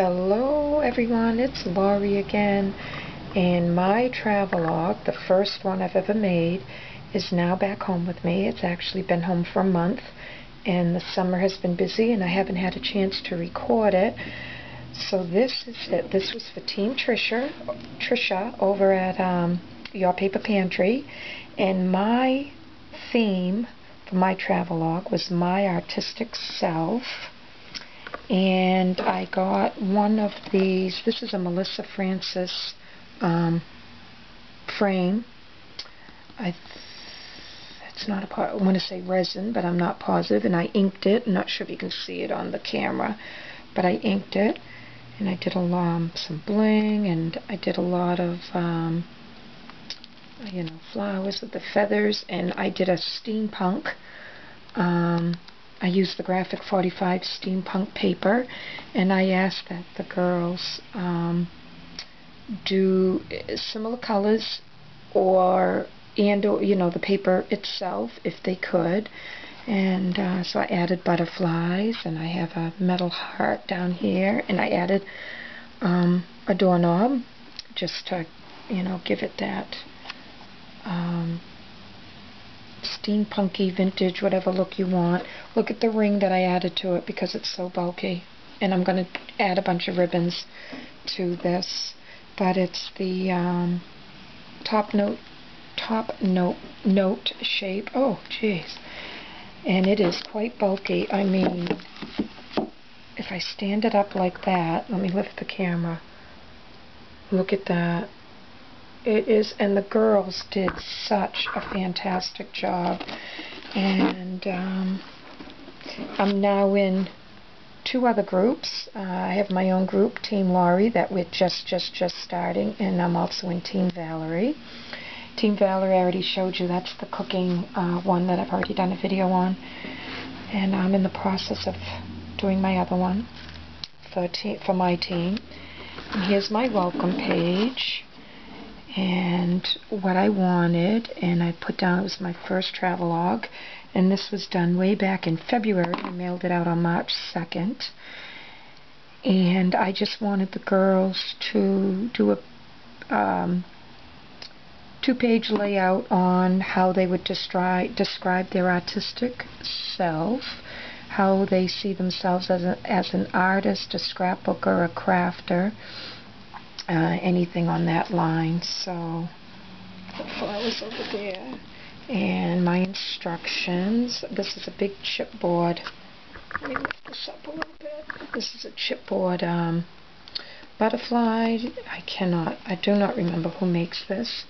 Hello everyone, it's Laurie again, and my travelogue, the first one I've ever made, is now back home with me. It's actually been home for a month, and the summer has been busy and I haven't had a chance to record it. So this is it. This was for Team Tricia over at Your Paper Pantry, and my theme for my travelogue was my artistic self. And I got one of these. This is a Melissa Francis frame. It's not a part. I want to say resin, but I'm not positive. And I inked it. I'm not sure if you can see it on the camera, but I inked it. And I did some bling, and I did a lot of flowers with the feathers, and I did a steampunk. I used the Graphic 45 steampunk paper, and I asked that the girls do similar colors or the paper itself if they could. And so I added butterflies, and I have a metal heart down here, and I added a doorknob just to give it that steampunky, vintage, whatever look you want. Look at the ring that I added to it because it's so bulky, and I'm going to add a bunch of ribbons to this. But it's the top note shape. Oh jeez, and it is quite bulky. I mean, if I stand it up like that, let me lift the camera. Look at that. It is, and the girls did such a fantastic job. And I'm now in 2 other groups. I have my own group, Team Laurie, that we're just starting, and I'm also in Team Valerie. Team Valerie, I already showed you, that's the cooking one that I've already done a video on. And I'm in the process of doing my other one for my team. And here's my welcome page. And what I wanted, and I put down, it was my first travelogue, and this was done way back in February. I mailed it out on March 2nd, and I just wanted the girls to do a 2-page layout on how they would describe their artistic self, how they see themselves as an artist, a scrapbooker, a crafter, anything on that line. So the flowers over there, and my instructions. This is a big chipboard. Let me lift this up a little bit. This is a chipboard butterfly. I do not remember who makes this,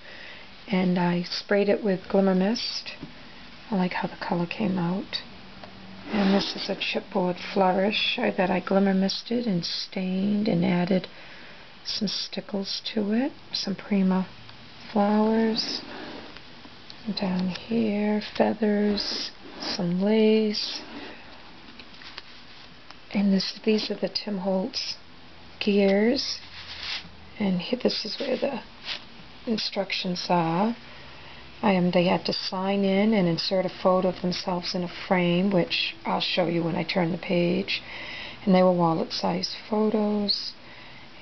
and I sprayed it with Glimmer Mist. I like how the color came out. And this is a chipboard flourish that I Glimmer Misted and stained and added some stickles to it, some Prima flowers, and down here feathers, some lace, and these are the Tim Holtz gears, and here, this is where the instructions are. They had to sign in and insert a photo of themselves in a frame, which I'll show you when I turn the page, and they were wallet-sized photos.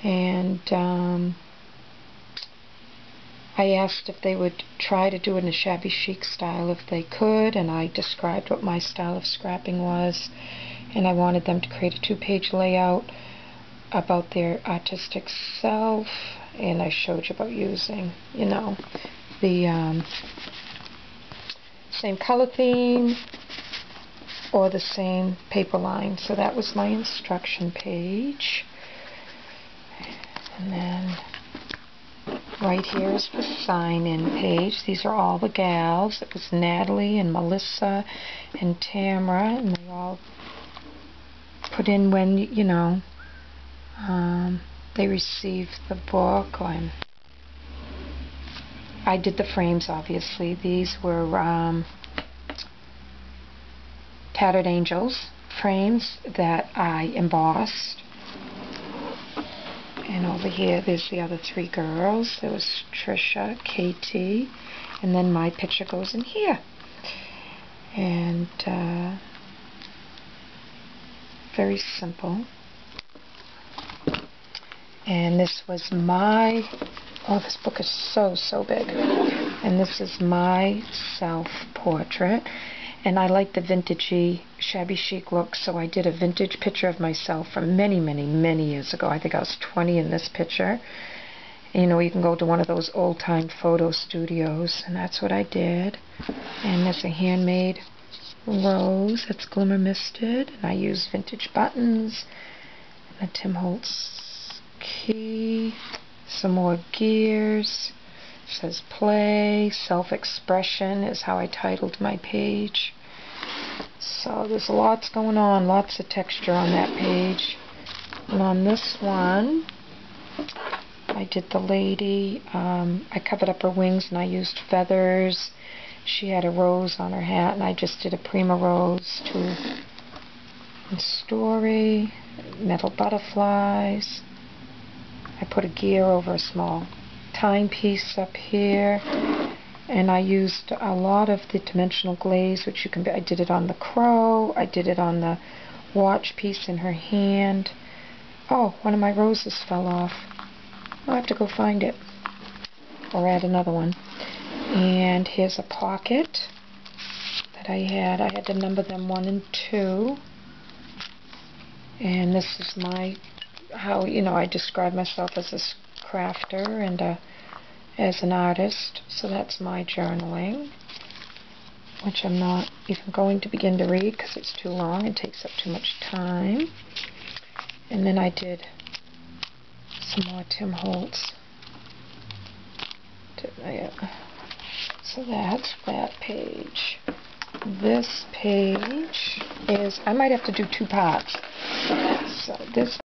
And I asked if they would try to do it in a shabby chic style if they could, and I described what my style of scrapping was, and I wanted them to create a 2-page layout about their artistic self, and I showed you about using, the same color theme or the same paper line. So that was my instruction page. And then right here is the sign-in page. These are all the gals. It was Natalie and Melissa and Tamara, and they all put in when, they received the book. I did the frames, obviously. These were Tattered Angels frames that I embossed. And over here, there's the other 3 girls. There was Tricia, Katie, and then my picture goes in here. And very simple. And this was my, oh, this book is so big. And this is my self-portrait. And I like the vintagey, shabby chic look, so I did a vintage picture of myself from many years ago. I think I was 20 in this picture. And, you know, you can go to one of those old-time photo studios, and that's what I did. And there's a handmade rose that's glimmer misted, and I use vintage buttons, and a Tim Holtz key, some more gears. It says play, self-expression is how I titled my page. So there's lots going on, lots of texture on that page. And on this one, I did the lady, I covered up her wings and I used feathers. She had a rose on her hat and I just did a prima rose to the story, metal butterflies. I put a gear over a small timepiece up here, and I used a lot of the dimensional glaze, which you can, I did it on the crow, I did it on the watch piece in her hand. Oh, one of my roses fell off. I'll have to go find it, or add another one. And here's a pocket that I had to number them 1 and 2. And this is my, how, you know, I describe myself as a crafter and as an artist, so that's my journaling, which I'm not even going to begin to read because it's too long and takes up too much time. And then I did some more Tim Holtz. So that's that page. This page is, I might have to do 2 parts. So this